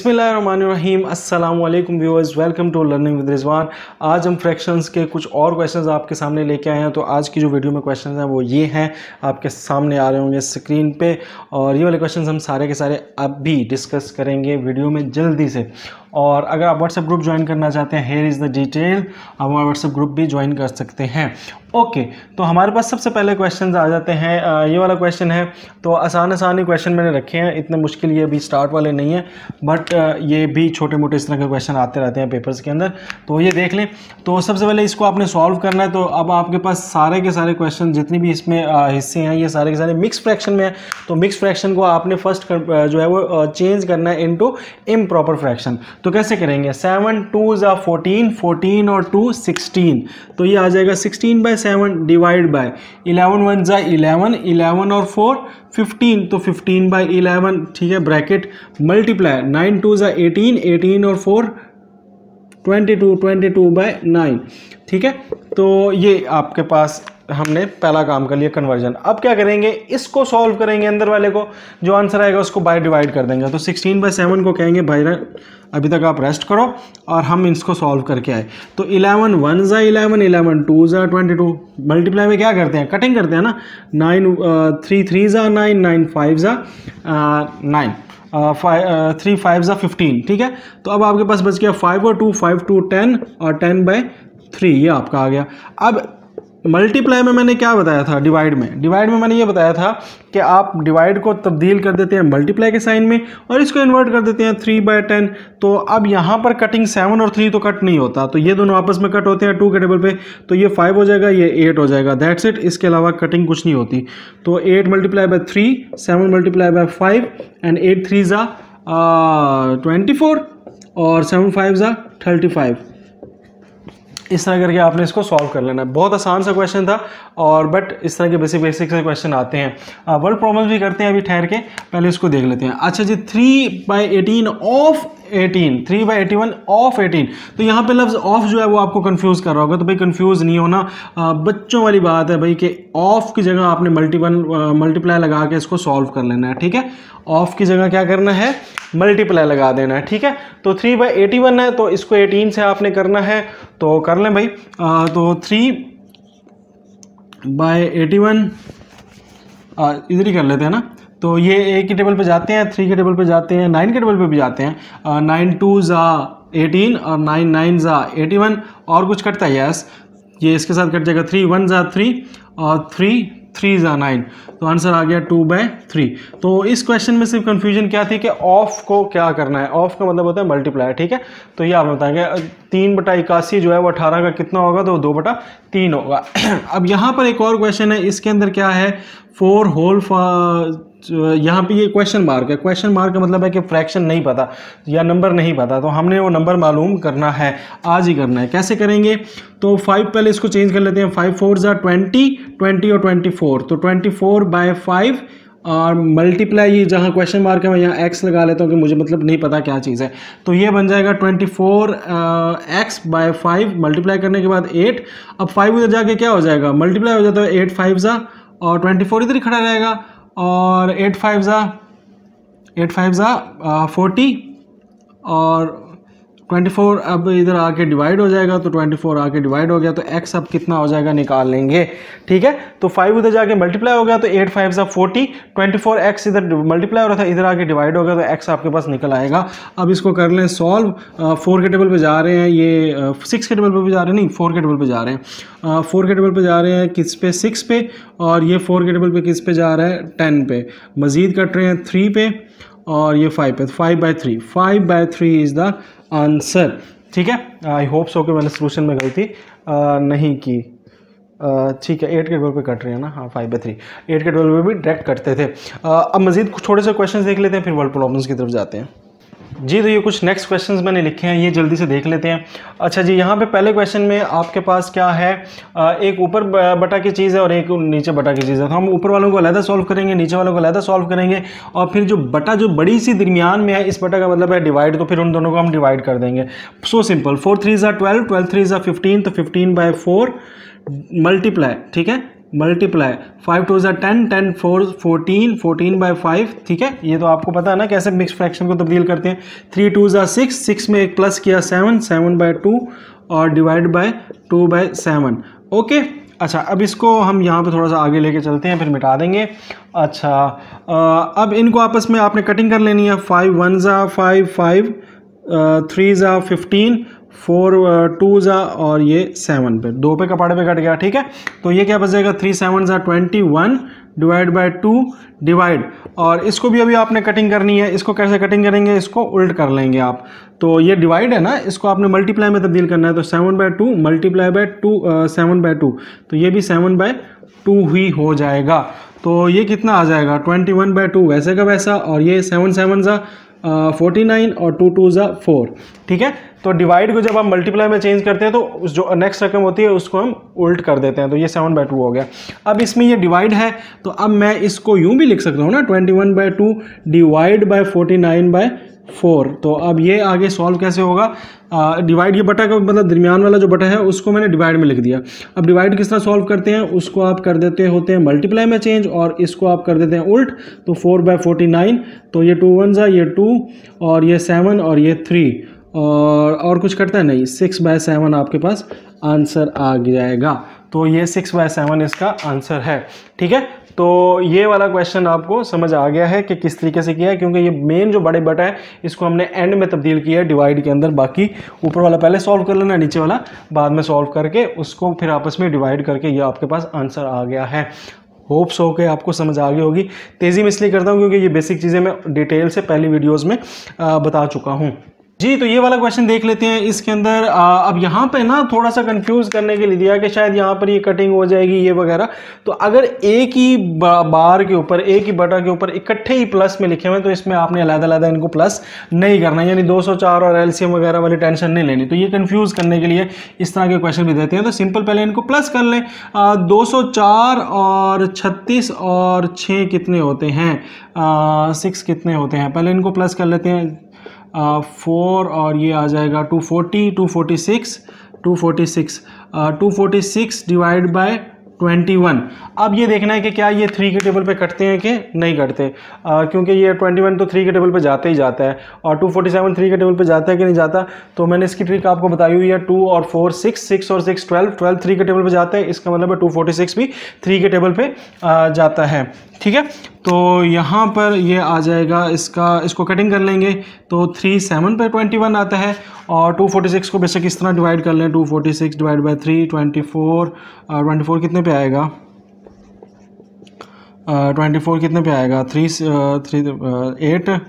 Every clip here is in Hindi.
बिस्मिल्लाहिर्रहमानिर्रहीम अस्सलाम वालेकुम viewers, welcome to learning with Rizwan. आज हम फ्रैक्शंस के कुछ और क्वेश्चंस आपके सामने लेके आए हैं। तो आज की जो वीडियो में क्वेश्चंस हैं वो ये हैं, आपके सामने आ रहे होंगे स्क्रीन पे। और ये वाले क्वेश्चंस हम सारे के सारे अब भी डिस्कस करेंगे वीडियो में जल्दी से। और अगर आप व्हाट्सएप ग्रुप ज्वाइन करना चाहते हैं, हेयर इज़ द डिटेल, आप हमारा व्हाट्सएप ग्रुप भी ज्वाइन कर सकते हैं। ओके, तो हमारे पास सबसे पहले क्वेश्चन आ जाते हैं। ये वाला क्वेश्चन है, तो आसान ही क्वेश्चन मैंने रखे हैं, इतने मुश्किल ये अभी स्टार्ट वाले नहीं है, बट ये भी छोटे मोटे इस तरह के क्वेश्चन आते रहते हैं पेपर्स के अंदर। तो ये देख लें। तो सबसे पहले इसको आपने सॉल्व करना है। तो अब आपके पास सारे के सारे क्वेश्चन जितने भी इसमें हिस्से हैं, ये सारे के सारे मिक्स फ्रैक्शन में है। तो मिक्स फ्रैक्शन को आपने फर्स्ट जो है वो चेंज करना है इनटू इम्प्रॉपर फ्रैक्शन। तो कैसे करेंगे? 7 2 ज़ा 14, 14 और 2 16। तो ये आ जाएगा 16/7 डिवाइड बाय 11 1 ज़ा 11, 11 और 4 15, तो 15/11, ठीक है, ब्रैकेट मल्टीप्लाई 9 2 ज़ा 18, 18 और 4 22, 22/9, ठीक है। तो ये आपके पास हमने पहला काम कर लिया, कन्वर्जन। अब क्या करेंगे? इसको सॉल्व करेंगे, अंदर वाले को जो आंसर आएगा उसको बाय डिवाइड कर देंगे। तो 16/7 को कहेंगे भाई अभी तक आप रेस्ट करो और हम इसको सॉल्व करके आए। तो 11 1 ज़ा 11, 11 2 ज़ा 22, मल्टीप्लाई में क्या करते हैं? कटिंग करते हैं ना। 9 3 3 ज़ा 9, 9 5 ज़ा 9, 3 5 ज़ा 15, ठीक है। तो अब आपके पास बच गया 5 और 2, 5 2 10 और 10/3, ये आपका आ गया। अब मल्टीप्लाई में मैंने क्या बताया था? डिवाइड में मैंने ये बताया था कि आप डिवाइड को तब्दील कर देते हैं मल्टीप्लाई के साइन में और इसको इन्वर्ट कर देते हैं 3/10। तो अब यहाँ पर कटिंग 7 और 3 तो कट नहीं होता, तो ये दोनों आपस में कट होते हैं 2 के टेबल पे। तो ये 5 हो जाएगा, ये 8 हो जाएगा, दैट्स इट। इसके अलावा कटिंग कुछ नहीं होती। तो 8 × 3, 7 × 5 एंड 8 3 ज़ा 24 और 7 5 ज़ा 35। इस तरह करके आपने इसको सॉल्व कर लेना है। बहुत आसान सा क्वेश्चन था, और बट इस तरह के बेसिक से क्वेश्चन आते हैं। वर्ड प्रॉब्लम्स भी करते हैं अभी ठहर के, पहले इसको देख लेते हैं। अच्छा जी, 3/18 ऑफ 18, 3/81 ऑफ 18। तो यहाँ पे लफ्ज़ ऑफ जो है वो आपको कंफ्यूज कर रहा होगा, तो भाई कंफ्यूज नहीं होना, बच्चों वाली बात है भाई कि ऑफ की जगह आपने मल्टीप्लाई लगा के इसको सॉल्व कर लेना है, ठीक है। ऑफ की जगह क्या करना है? मल्टीप्लाई लगा देना है, ठीक है। तो 3/81 है, तो इसको 18 से आपने करना है, तो कर लें भाई। तो 3/81 इधर ही कर लेते हैं ना। तो ये 1 के टेबल पे जाते हैं, 3 के टेबल पे जाते हैं, 9 के टेबल पे भी जाते हैं। 9 2 ज़ा 18 और 9 9 ज़ा 81, और कुछ कटता है? यस, ये इसके साथ कट जाएगा। 3 1 ज़ा 3 और 3 3 ज़ा 9, तो आंसर आ गया 2/3। तो इस क्वेश्चन में सिर्फ कंफ्यूजन क्या थी कि ऑफ को क्या करना है। ऑफ का मतलब होता है मल्टीप्लाई, ठीक है। तो ये आप बताएंगे 3/81 जो है वो 18 का कितना होगा? तो 2/3 होगा। अब यहाँ पर एक और क्वेश्चन है, इसके अंदर क्या है? 4 होल, यहाँ पे ये क्वेश्चन मार्क है। क्वेश्चन मार्क का मतलब है कि फ्रैक्शन नहीं पता या नंबर नहीं पता, तो हमने वो नंबर मालूम करना है, आज ही करना है। कैसे करेंगे? तो 5 पहले इसको चेंज कर लेते हैं। 5 4 ज़ा 20, 20 और 24, तो 24/5 और मल्टीप्लाई, ये जहाँ क्वेश्चन मार्क है मैं यहाँ x लगा लेता हूँ कि मुझे मतलब नहीं पता क्या चीज़ है। तो ये बन जाएगा 24x/5, मल्टीप्लाई करने के बाद 8। अब 5 उधर जाके क्या हो जाएगा? मल्टीप्लाई हो जाता है 8 5 ज़ा, और 24 इधर ही खड़ा रहेगा, और 8 5 ज़ा 40 और 24 अब इधर आके डिवाइड हो जाएगा। तो 24 आके डिवाइड हो गया, तो x अब कितना हो जाएगा निकाल लेंगे, ठीक है। तो 5 उधर जाके मल्टीप्लाई हो गया, तो 8 5 ज़ा 40, 24x इधर मल्टीप्लाई हो रहा था, इधर आके डिवाइड हो गया, तो x आपके पास निकल आएगा। अब इसको कर लें सॉल्व। 4 के टेबल पे जा रहे हैं, ये 6 के टेबल पे भी जा रहे हैं, नहीं 4 के टेबल पे जा रहे हैं। 4 के टेबल पे जा रहे हैं किस पे? 6 पे, और ये 4 के टेबल पे किस पे जा रहा है? 10 पे। मज़ीद कट रहे हैं 3 पे, और ये 5 पे। 5/3, 5/3 इज़ द आंसर, ठीक है। आई होप सो कि मैंने सोल्यूशन में गलती नहीं की, ठीक है। 8 के टेबल पे कट रहे हैं ना, हाँ 5/3, 8 के टेबल पे भी डायरेक्ट कटते थे। अब मज़ीद कुछ थोड़े से क्वेश्चन देख लेते हैं, फिर वर्ड प्रॉब्लम्स की तरफ जाते हैं जी। तो ये कुछ नेक्स्ट क्वेश्चंस मैंने लिखे हैं, ये जल्दी से देख लेते हैं। अच्छा जी, यहाँ पे पहले क्वेश्चन में आपके पास क्या है? एक ऊपर बटा की चीज़ है और एक नीचे बटा की चीज़ है। तो हम ऊपर वालों को अलहदा सॉल्व करेंगे, नीचे वालों को अलहदा सॉल्व करेंगे, और फिर जो बटा जो बड़ी सी दरमियान में है, इस बटा का मतलब है डिवाइड, तो फिर उन दोनों को हम डिवाइड कर देंगे। So simple. 4 3 ज़ा 12, 12 3 ज़ा 15, तो 15/4 मल्टीप्लाई, ठीक है, मल्टीप्लाई 5 2 ज़ा 10, 10 4 14, 14/5, ठीक है। ये तो आपको पता है ना कैसे मिक्स फ्रैक्शन को तब्दील करते हैं। 3 2 ज़ा 6, 6 में एक प्लस किया 7, 7/2 और डिवाइड बाय 2/7। ओके, अच्छा अब इसको हम यहाँ पे थोड़ा सा आगे लेके चलते हैं, फिर मिटा देंगे। अच्छा अब इनको आपस में आपने कटिंग कर लेनी है। 5 1 ज़ा 5 5, 3 ज़ा 15, 4 2 ज़ा और ये 7 पे 2 पे कपाड़े पे कट गया, ठीक है। तो ये क्या बचेगा 3 7 ज़ा 21 डिवाइड बाय 2 डिवाइड, और इसको भी अभी आपने कटिंग करनी है। इसको कैसे कटिंग करेंगे, इसको उल्ट कर लेंगे आप। तो ये डिवाइड है ना, इसको आपने मल्टीप्लाई में तब्दील करना है। तो 7/2 मल्टीप्लाई बाय 2 7/2, तो ये भी 7/2 ही हो जाएगा। तो ये कितना आ जाएगा 21/2 वैसे का वैसा, और ये 7 7 ज़ा 49 और 2 2 ज़ा 4, ठीक है। तो डिवाइड को जब हम मल्टीप्लाई में चेंज करते हैं तो उस जो नेक्स्ट रकम होती है उसको हम उल्ट कर देते हैं। तो ये 7/2 हो गया। अब इसमें ये डिवाइड है, तो अब मैं इसको यूं भी लिख सकता हूँ ना, 21/2 डिवाइड बाय 49/4। तो अब ये आगे सॉल्व कैसे होगा, डिवाइड ये बटा का मतलब दरमियान वाला जो बटा है उसको मैंने डिवाइड में लिख दिया। अब डिवाइड किस तरह सॉल्व करते हैं, उसको आप कर देते होते हैं मल्टीप्लाई में चेंज, और इसको आप कर देते हैं उल्ट। तो 4/49, तो ये 2 1 ज़ा ये 2 और ये 7 और ये 3, और कुछ करता है नहीं, 6/7 आपके पास आंसर आ जाएगा। तो ये 6/7 इसका आंसर है, ठीक है। तो ये वाला क्वेश्चन आपको समझ आ गया है कि किस तरीके से किया है, क्योंकि ये मेन जो बड़े बटा है इसको हमने एंड में तब्दील किया है डिवाइड के अंदर। बाकी ऊपर वाला पहले सॉल्व कर लेना, नीचे वाला बाद में सॉल्व करके उसको फिर आपस में डिवाइड करके ये आपके पास आंसर आ गया है। होप सो के आपको समझ आ गई होगी। तेज़ी में इसलिए करता हूँ क्योंकि ये बेसिक चीज़ें मैं डिटेल से पहली वीडियोज़ में बता चुका हूँ जी। तो ये वाला क्वेश्चन देख लेते हैं। इसके अंदर अब यहाँ पे ना थोड़ा सा कंफ्यूज करने के लिए दिया कि शायद यहाँ पर ये कटिंग हो जाएगी ये वगैरह। तो अगर एक ही बार के ऊपर, एक ही बटा के ऊपर इकट्ठे ही प्लस में लिखे हुए हैं तो इसमें आपने अलग-अलग इनको प्लस नहीं करना, यानी 204 और एलसीएम वगैरह वाली टेंशन नहीं लेनी। तो ये कंफ्यूज करने के लिए इस तरह के क्वेश्चन भी देते हैं। तो सिंपल पहले इनको प्लस कर लें। 204 और 36 और 6 कितने होते हैं, 6 कितने होते हैं, पहले इनको प्लस कर लेते हैं। 4 और ये आ जाएगा 240, 246 डिवाइड बाय 21। अब ये देखना है कि क्या ये 3 के टेबल पे कटते हैं कि नहीं कटते, क्योंकि ये 21 तो 3 के टेबल पे जाते ही जाता है, और 247 3 के टेबल पे जाता है कि नहीं जाता। तो मैंने इसकी ट्रिक आपको बताई हुई है। 2 और 4 6, 6 और 6 12, 12 3 के टेबल पे जाता है। इसका मतलब है 246 भी 3 के टेबल पे जाता है, ठीक है। तो यहाँ पर ये आ जाएगा, इसको कटिंग कर लेंगे तो 3 7 पे 21 आता है, और 246 को बेशक इस तरह डिवाइड कर लें। 246 डिवाइड बाय 3 24, 24 कितने पे आएगा, 24 कितने पे आएगा, 8,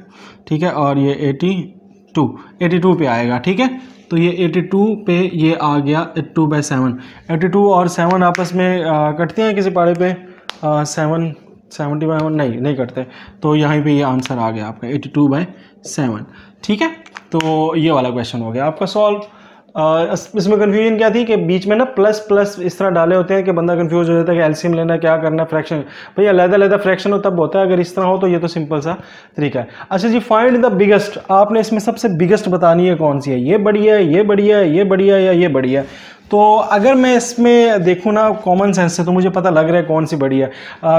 ठीक है, और ये 82 पे आएगा, ठीक है। तो ये 82 पे ये आ गया 2/7। 82 और 7 आपस में कटते हैं किसी पाड़े पे, 70/1 नहीं कटते। तो यहाँ पे ये आंसर आ गया आपका 82/7, ठीक है। तो ये वाला क्वेश्चन हो गया आपका सॉल्व। इसमें कन्फ्यूजन क्या थी कि बीच में ना प्लस प्लस इस तरह डाले होते हैं कि बंदा कंफ्यूज हो जाता है कि एलसीएम लेना क्या करना है, फ्रैक्शन भैया अलग-अलग फ्रैक्शन हो तब होता है, अगर इस तरह हो तो ये तो सिंपल सा तरीका है। अच्छा जी, फाइंड द बिगेस्ट, आपने इसमें सबसे बिगेस्ट बतानी है कौन सी है, ये बढ़िया है, ये बढ़िया है, ये बढ़िया है या ये बढ़िया है। तो अगर मैं इसमें देखूँ ना कॉमन सेंस से तो मुझे पता लग रहा है कौन सी बड़ी है।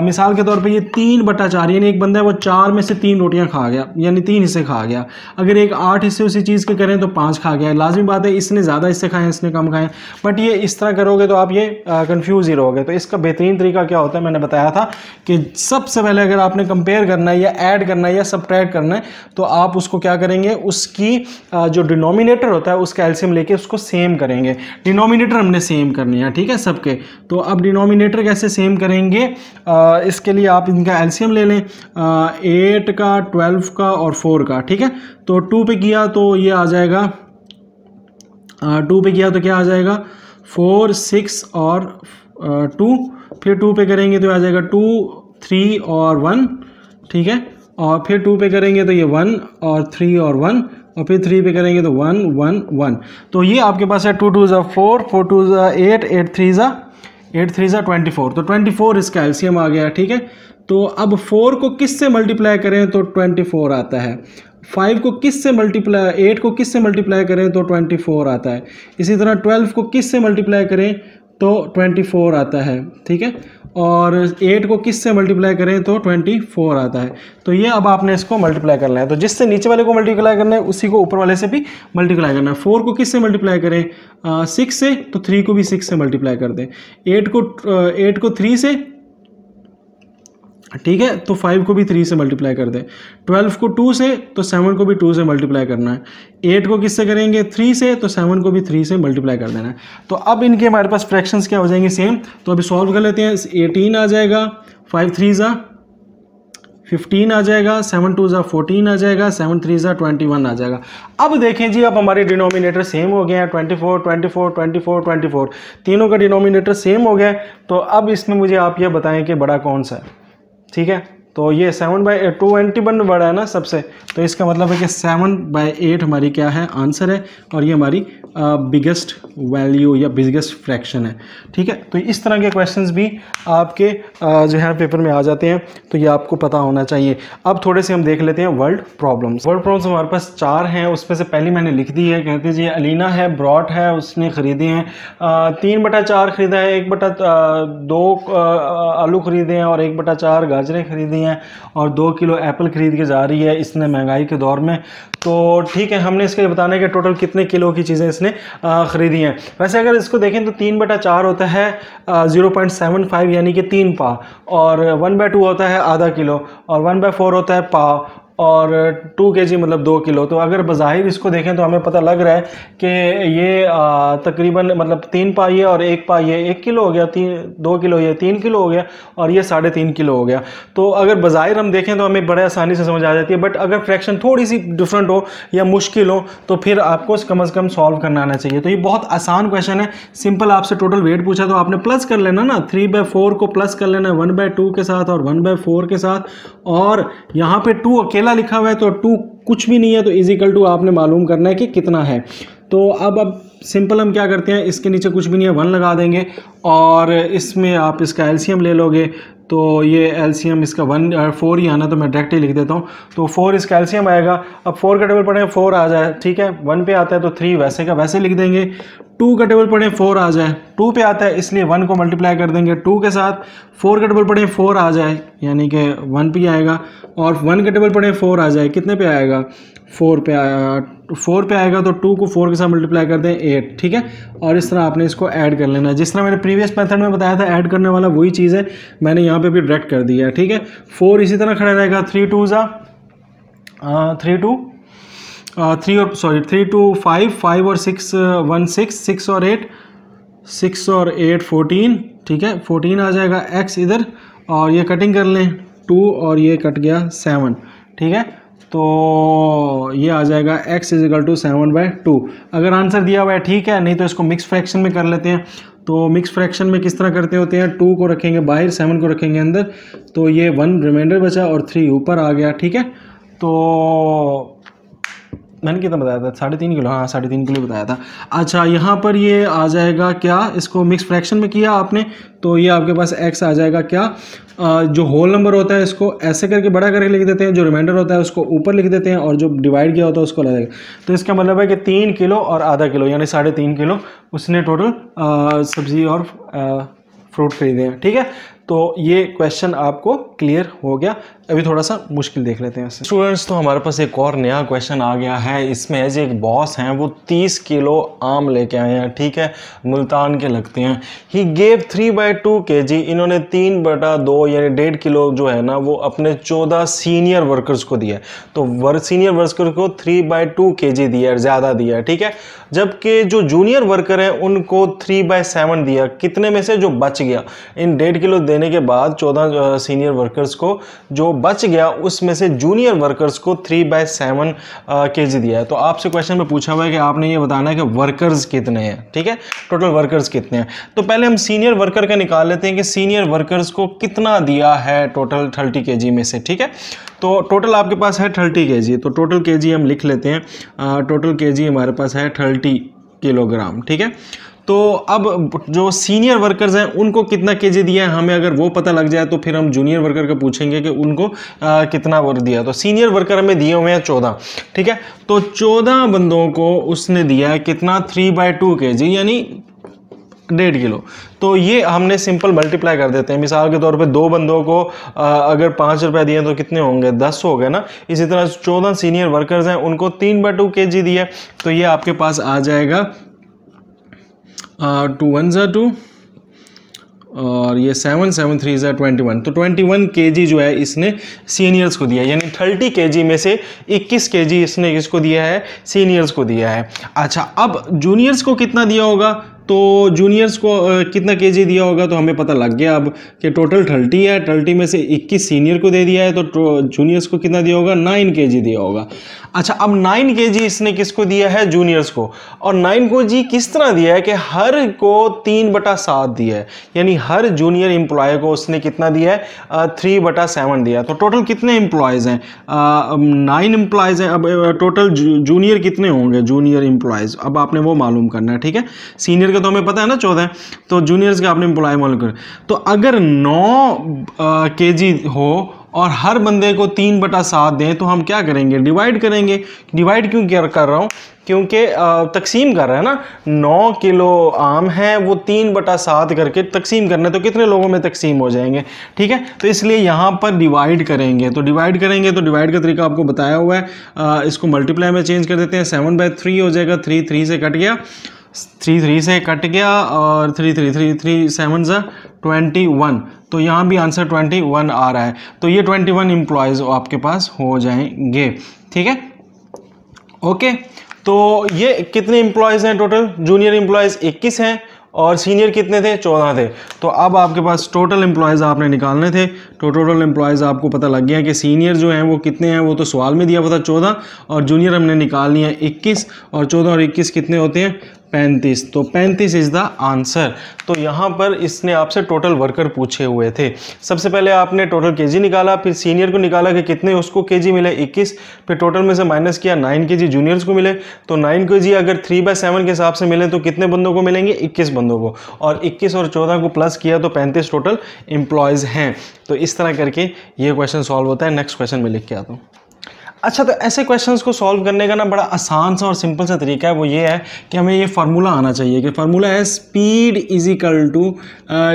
मिसाल के तौर पे ये 3/4, यानी एक बंदा है वो 4 में से 3 रोटियां खा गया, यानी 3 हिस्से खा गया। अगर एक 8 हिस्से उसी चीज़ के करें तो 5 खा गया। लाजमी बात है इसने ज़्यादा हिस्से खाए, इसने कम खाए, बट ये इस तरह करोगे तो आप ये कन्फ्यूज़ ही रहोगे। तो इसका बेहतरीन तरीका क्या होता है, मैंने बताया था कि सबसे पहले अगर आपने कंपेयर करना है या ऐड करना है या सबट्रैक्ट करना है तो आप उसको क्या करेंगे, उसकी जो डिनोमिनेटर होता है उसका एलसीएम लेके उसको सेम करेंगे। डिनोमिनेटर हमने सेम करनी है, ठीक है, सबके। तो अब डिनोमिनेटर कैसे सेम करेंगे, इसके लिए आप इनका एलसीएम ले लें, 8 का, 12 का और 4 का, ठीक है। तो 2 पे किया तो ये आ जाएगा, 2 पे किया तो क्या आ जाएगा 4 6 और 2, फिर 2 पे करेंगे तो आ जाएगा 2 3 और 1, ठीक है, और फिर 2 पे करेंगे तो ये 1 और 3 और 1, और फिर 3 पे करेंगे तो 1 1 1। तो ये आपके पास है 2 2 ज़ा 4, 4 2 ज़ा 8, 8 3 ज़ा 24। तो 24 इसका एलसीएम आ गया, ठीक है। तो अब 4 को किस से मल्टीप्लाई करें तो 24 आता है। 5 को किस से मल्टीप्लाई, 8 को किस से मल्टीप्लाई करें तो 24 आता है। इसी तरह 12 को किस से मल्टीप्लाई करें तो 24 आता है, ठीक है। और 8 को किस से मल्टीप्लाई करें तो 24 आता है। तो ये अब आपने इसको मल्टीप्लाई करना है, तो जिससे नीचे वाले को मल्टीप्लाई करना है उसी को ऊपर वाले से भी मल्टीप्लाई करना है। 4 को किस से मल्टीप्लाई करें 6 से, तो 3 को भी 6 से मल्टीप्लाई कर दें। 8 को 3 से, ठीक है, तो 5 को भी 3 से मल्टीप्लाई कर दें। 12 को 2 से, तो 7 को भी 2 से मल्टीप्लाई करना है। 8 को किससे करेंगे 3 से, तो 7 को भी 3 से मल्टीप्लाई कर देना है। तो अब इनके हमारे पास फ्रैक्शंस क्या हो जाएंगे सेम। तो अभी सॉल्व कर लेते हैं। 18 आ जाएगा, 5 3 ज़ा 15 आ जाएगा, 7 2 ज़ा 14 आ जाएगा, 7 3 ज़ा 21 आ जाएगा। अब देखें जी, अब हमारे डिनोमिनेटर सेम हो गए हैं, 24 24 24 24, तीनों का डिनोमिनेटर सेम हो गया है। तो अब इसमें मुझे आप ये बताएं कि बड़ा कौन सा है, ठीक है। तो ये 7/21 बड़ा है ना सबसे, तो इसका मतलब है कि 7/8 हमारी क्या है आंसर है, और ये हमारी बिगेस्ट वैल्यू या बिगेस्ट फ्रैक्शन है, ठीक है। तो इस तरह के क्वेश्चंस भी आपके जो है पेपर में आ जाते हैं, तो ये आपको पता होना चाहिए। अब थोड़े से हम देख लेते हैं वर्ल्ड प्रॉब्लम्स। वर्ल्ड प्रॉब्लम्स हमारे पास 4 हैं, उसमें से पहली मैंने लिख दी है। कहते हैं जी अलीना है, ब्रॉड है, उसने ख़रीदे हैं 3/4 ख़रीदा है, 1/2 आलू ख़रीदे हैं और 1/4 गाजरें खरीदी हैं और 2 किलो एप्पल खरीद के जा रही है इसने महंगाई के दौर में। तो ठीक है, हमने इसके बताना है कि टोटल कितने किलो की चीज़ें इसने ख़रीदी हैं। वैसे अगर इसको देखें तो 3/4 होता है 0.75 यानी कि 3 पा, और 1/2 होता है आधा किलो, और 1/4 होता है पा, और 2 kg मतलब 2 किलो। तो अगर बज़ाहिर इसको देखें तो हमें पता लग रहा है कि ये तकरीबन मतलब 3 पा ये और 1 पा ये 1 किलो हो गया, 2 किलो ये 3 किलो हो गया, और ये 3.5 किलो हो गया। तो अगर बज़ाहिर हम देखें तो हमें बड़े आसानी से समझ आ जाती है, बट अगर फ्रैक्शन थोड़ी सी डिफरेंट हो या मुश्किल हो तो फिर आपको कम से कम सॉल्व करना आना चाहिए। तो ये बहुत आसान क्वेश्चन है, सिंपल। आपसे टोटल वेट पूछा तो आपने प्लस कर लेना ना, 3/4 को प्लस कर लेना 1/2 के साथ और 1/4 के साथ, और यहाँ पे 2 अकेला लिखा हुआ है तो 2 कुछ भी नहीं है, तो इजिकल टू आपने मालूम करना है कि कितना है। तो अब सिंपल हम क्या करते हैं, इसके नीचे कुछ भी नहीं है 1 लगा देंगे, और इसमें आप इसका एलसीएम ले लोगे। तो ये एलसीएम इसका 4 ही आना, तो मैं डायरेक्ट ही लिख देता हूँ। तो 4 इसका एलसीएम आएगा। अब 4 का टेबल पढ़ें 4 आ जाए, ठीक है। 1 पे आता है तो 3 वैसे का वैसे लिख देंगे। 2 का टेबल पढ़ें 4 आ जाए, 2 पे आता है इसलिए 1 को मल्टीप्लाई कर देंगे 2 के साथ। 4 का टेबल पढ़ें 4 आ जाए यानी कि 1 पे आएगा, और 1 का टेबल पढ़ें 4 आ जाए, कितने पे आएगा 4 पे आएगा। तो 2 को 4 के साथ मल्टीप्लाई कर दें 8, ठीक है। और इस तरह आपने इसको ऐड कर लेना है, जिस तरह मैंने प्रीवियस मेथड में बताया था ऐड करने वाला वही चीज़ है, मैंने यहाँ पे भी डायरेक्ट कर दिया है, ठीक है। 4 इसी तरह खड़ा रहेगा, 3 2 5 5 और 6 1 6 और 8 14, ठीक है। 14 आ जाएगा। x इधर, और ये कटिंग कर लें 2 और ये कट गया 7, ठीक है। तो ये आ जाएगा x = 7/2। अगर आंसर दिया हुआ है ठीक है, नहीं तो इसको मिक्स फ्रैक्शन में कर लेते हैं। तो मिक्स फ्रैक्शन में किस तरह करते होते हैं, 2 को रखेंगे बाहर, 7 को रखेंगे अंदर, तो ये 1 रिमाइंडर बचा और 3 ऊपर आ गया, ठीक है। तो मैंने कितना बताया था 3.5 किलो, हाँ 3.5 किलो बताया था। अच्छा, यहाँ पर ये आ जाएगा क्या, इसको मिक्स फ्रैक्शन में किया आपने तो ये आपके पास x आ जाएगा क्या, जो होल नंबर होता है इसको ऐसे करके बड़ा करके लिख देते हैं, जो रिमाइंडर होता है उसको ऊपर लिख देते हैं, और जो डिवाइड किया होता है उसको लगेगा। तो इसका मतलब है कि 3 किलो और आधा किलो यानी 3.5 किलो उसने टोटल सब्जी और फ्रूट खरीदे हैं, ठीक है। तो ये क्वेश्चन आपको क्लियर हो गया। अभी थोड़ा सा मुश्किल देख लेते हैं स्टूडेंट्स। तो हमारे पास एक और नया क्वेश्चन आ गया है। इसमें एज एक बॉस हैं, वो 30 किलो आम लेके आए हैं, ठीक है, मुल्तान के लगते हैं। ही गेव 3/2 kg, इन्होंने 3/2 यानी 1.5 किलो जो है ना वो अपने 14 सीनियर वर्कर्स को दिया है। तो सीनियर वर्कर्स को 3/2 kg दिया है, ज़्यादा दिया है, ठीक है। जबकि जो जूनियर वर्कर हैं उनको 3/7 दिया। कितने में से जो बच गया, इन 1.5 किलो देने के बाद 14 सीनियर वर्कर्स को जो बच गया उसमें से जूनियर वर्कर्स को 3/7 kg दिया है। तो आपसे क्वेश्चन में पूछा हुआ है कि आपने ये बताना है कि वर्कर्स कितने हैं, ठीक है, टोटल वर्कर्स कितने हैं। तो पहले हम सीनियर वर्कर का निकाल लेते हैं कि सीनियर वर्कर्स को कितना दिया है टोटल 30 kg में से, ठीक है। तो टोटल आपके पास है 30 kg, तो टोटल kg हम लिख लेते हैं। टोटल kg हमारे पास है 30 किलोग्राम, ठीक है। तो अब जो सीनियर वर्कर्स हैं उनको कितना केजी दिया है, हमें अगर वो पता लग जाए तो फिर हम जूनियर वर्कर का पूछेंगे कि उनको कितना वर्क दिया। तो सीनियर वर्कर हमें दिए हुए हैं 14, ठीक है। तो 14 बंदों को उसने दिया है कितना 3/2 kg, यानी 1.5 किलो। तो ये हमने सिंपल मल्टीप्लाई कर देते हैं। मिसाल के तौर पे 2 बंदों को अगर 5 रुपये दिए तो कितने होंगे, 10 हो गए ना। इसी तरह 14 सीनियर वर्कर्स हैं, उनको 3/2 kg दिया, तो ये आपके पास आ जाएगा 2 1 ज़ा 2 और ये 7 7 3 ज़ा 21। तो 21 kg जो है इसने सीनियर्स को दिया, यानी 30 kg में से 21 kg इसने किसको दिया है, सीनियर्स को दिया है। अच्छा, अब जूनियर्स को कितना दिया होगा, तो जूनियर्स को कितना केजी दिया होगा, तो हमें पता लग गया अब कि टोटल 30 है, 30 में से 21 सीनियर को दे दिया है, तो जूनियर्स को कितना दिया होगा, 9 केजी दिया होगा। अच्छा, अब 9 केजी इसने किसको दिया है, जूनियर्स को। और 9 को जी किस तरह दिया है कि हर को 3/7 दिया है, यानी हर जूनियर एम्प्लॉय को उसने कितना दिया है, 3/7 दिया है। तो टोटल कितने एम्प्लॉयज़ हैं, 9 एम्प्लॉयज़ हैं। अब टोटल जूनियर कितने होंगे, जूनियर एम्प्लॉयज़ अब आपने वो मालूम करना है, ठीक है। सीनियर का तो हमें पता है ना 14, तो जूनियर्स का आपने एम्प्लॉय मालूम कर। तो अगर 9 केजी हो और हर बंदे को 3/7 दें, तो हम क्या करेंगे, डिवाइड करेंगे। डिवाइड क्यों कर रहा हूँ, क्योंकि तकसीम कर रहा है ना, 9 किलो आम है, वो 3/7 करके तकसीम करना है, तो कितने लोगों में तकसीम हो जाएंगे, ठीक है। तो इसलिए यहाँ पर डिवाइड करेंगे, तो डिवाइड का तरीका आपको बताया हुआ है। इसको मल्टीप्लाई में चेंज कर देते हैं, 7/3 हो जाएगा, 3 3 से कट गया, 3 3 से कट गया, और 3 3 3 3 7 ज़ा 21। तो यहाँ भी आंसर 21 आ रहा है। तो ये 21 एम्प्लॉयज़ आपके पास हो जाएंगे, ठीक है। ओके, तो ये कितने एम्प्लॉयज़ हैं टोटल, जूनियर एम्प्लॉयज़ 21 हैं और सीनियर कितने थे, 14 थे। तो अब आपके पास टोटल एम्प्लॉयज़ आपने निकालने थे। तो टोटल एम्प्लॉयज़ आपको पता लग गया कि सीनियर जो हैं वो कितने हैं, वो तो सवाल में दिया हुआ था 14, और जूनियर हमने निकाल लिया 21, और 14 और 21 कितने होते हैं, 35। तो 35 इज़ द आंसर। तो यहाँ पर इसने आपसे टोटल वर्कर पूछे हुए थे। सबसे पहले आपने टोटल केजी निकाला, फिर सीनियर को निकाला कि कितने उसको केजी मिले, 21, फिर टोटल में से माइनस किया, 9 केजी जूनियर्स को मिले। तो 9 केजी अगर 3/7 के हिसाब से मिले तो कितने बंदों को मिलेंगे, 21 बंदों को, और 21 और 14 को प्लस किया तो 35 टोटल एम्प्लॉयज़ हैं। तो इस तरह करके ये क्वेश्चन सॉल्व होता है। नेक्स्ट क्वेश्चन में लिख के आता हूँ। अच्छा, तो ऐसे क्वेश्चंस को सॉल्व करने का ना बड़ा आसान सा और सिंपल सा तरीका है, वो ये है कि हमें ये फार्मूला आना चाहिए कि फार्मूला है speed is equal to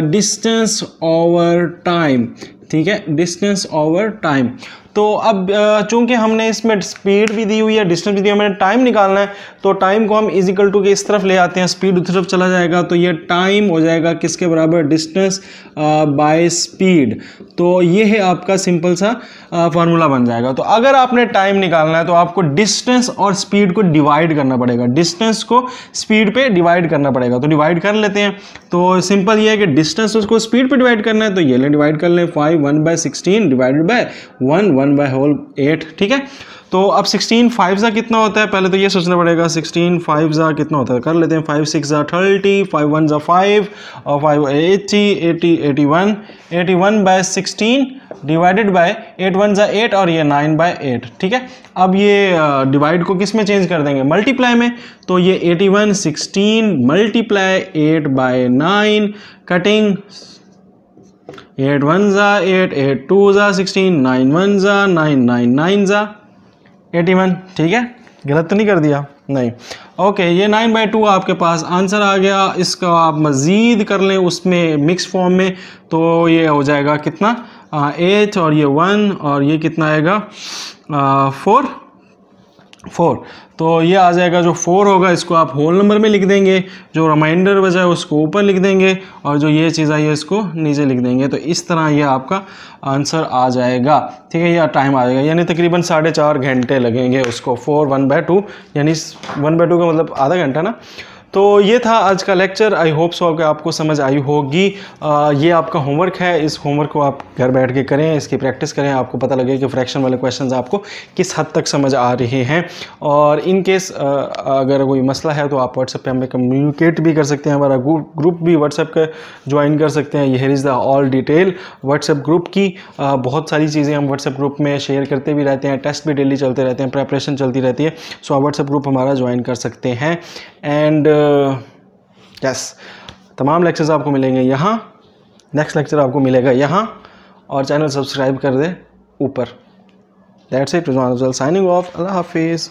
distance over time, ठीक है, डिस्टेंस ओवर टाइम। तो अब चूंकि हमने इसमें स्पीड भी दी हुई है, डिस्टेंस भी दी, हमें टाइम निकालना है, तो टाइम को हम इज इक्वल टू के इस तरफ ले आते हैं, स्पीड उस तरफ चला जाएगा, तो ये टाइम हो जाएगा किसके बराबर, डिस्टेंस बाय स्पीड। तो ये है आपका सिंपल सा फार्मूला बन जाएगा। तो अगर आपने टाइम निकालना है तो आपको डिस्टेंस और स्पीड को डिवाइड करना पड़ेगा, डिस्टेंस को स्पीड पे डिवाइड करना पड़ेगा। तो डिवाइड कर लेते हैं। तो सिंपल ये है कि डिस्टेंस उसको स्पीड पे डिवाइड करना है, तो ये ले डिवाइड कर लें, 5 1/16 डिवाइडेड बाय 1 1/8, ठीक है। तो अब 16 5 ज़ा कितना होता है, पहले तो ये सोचना पड़ेगा 16 5 ज़ा कितना होता है, कर लेते हैं। 5 6 ज़ा 30, 5 1 ज़ा 5, और 5 80 80 81 81/16 डिवाइडेड बाय 8 1 ज़ा 8, और ये 9/8, ठीक है। अब ये डिवाइड को किस में चेंज कर देंगे, मल्टीप्लाई में। तो ये 81 16 मल्टीप्लाई 8/9 कटिंग 8 1 ज़ा 8 8 2 ज़ा 16 9 1 ज़ा 9 9 9 ज़ा 81, ठीक है, गलत तो नहीं कर दिया, नहीं। ओके, ये 9/2 आपके पास आंसर आ गया। इसका आप मज़ीद कर लें उसमें मिक्स फॉर्म में, तो ये हो जाएगा कितना, 8, और ये 1, और ये कितना आएगा 4। तो ये आ जाएगा, जो 4 होगा इसको आप होल नंबर में लिख देंगे, जो रिमाइंडर बचा है उसको ऊपर लिख देंगे, और जो ये चीज़ आई है इसको नीचे लिख देंगे। तो इस तरह ये आपका आंसर आ जाएगा, ठीक है। या टाइम आ जाएगा, यानी तकरीबन 4.5 घंटे लगेंगे उसको, 4 1/2, यानी 1/2 का मतलब आधा घंटा ना। तो ये था आज का लेक्चर। आई होप सो कि आपको समझ आई होगी। ये आपका होमवर्क है, इस होमवर्क को आप घर बैठ के करें, इसकी प्रैक्टिस करें, आपको पता लगे कि फ्रैक्शन वाले क्वेश्चंस आपको किस हद तक समझ आ रहे हैं। और इन केस अगर कोई मसला है तो आप व्हाट्सएप पे हमें कम्युनिकेट भी कर सकते हैं, हमारा ग्रुप भी व्हाट्सएप का ज्वाइन कर सकते हैं। ये is the all detail WhatsApp group की। बहुत सारी चीज़ें हम व्हाट्सएप ग्रुप में शेयर करते भी रहते हैं, टेस्ट भी डेली चलते रहते हैं, प्रेपरेशन चलती रहती है। सो आप व्हाट्सएप ग्रुप हमारा ज्वाइन कर सकते हैं। एंड यस, तमाम लेक्चर्स आपको मिलेंगे यहाँ, नेक्स्ट लेक्चर आपको मिलेगा यहाँ, और चैनल सब्सक्राइब कर दे ऊपर। That's it, Rizwan Afzal signing off. अल्लाह हाफिज़।